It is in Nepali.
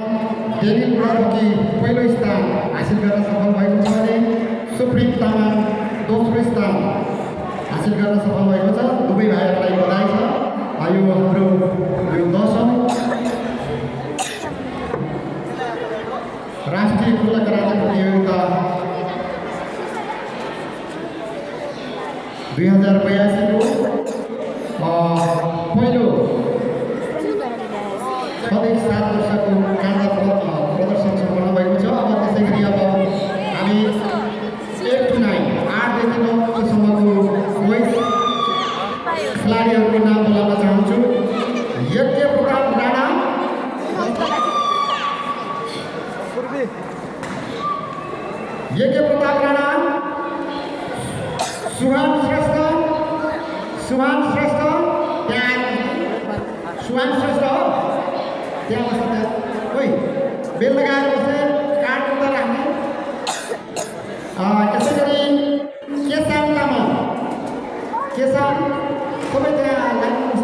डेनिल ब्रदरकी पहिलो स्थान हासिल गर्न सफल भएको छ भने सुप्रिम तामाङ दोस्रो स्थान हासिल गर्न सफल भएको छ। दुवै भाइहरूलाई बधाई छ। यो हाम्रो यो 10औं राष्ट्रिय खुल्ला कराटे प्रतियोगिता 2082 को पहिलो 7 वर्षको काँडा प्रदर्शन सम्पन्न भएको छ। अब त्यसै गरी अब हामी 8 to 9 8 देखि 9 सम्मको बोइज खेलाडीहरूको नाम बोलाउन चाहन्छु। यज्ञ प्रताप राणा, यज्ञ प्रताप राणा, सुहान श्रेष्ठ, सुहान श्रेष्ठ, सुहान श्रेष्ठ त्यहाँ बस्छ। ओइ बेल लगाएर बस्ने, कार्ड उता राख्ने। त्यसै गरी केसाङ तामाङ, केसाङ सबै त्यहाँ लाइनमा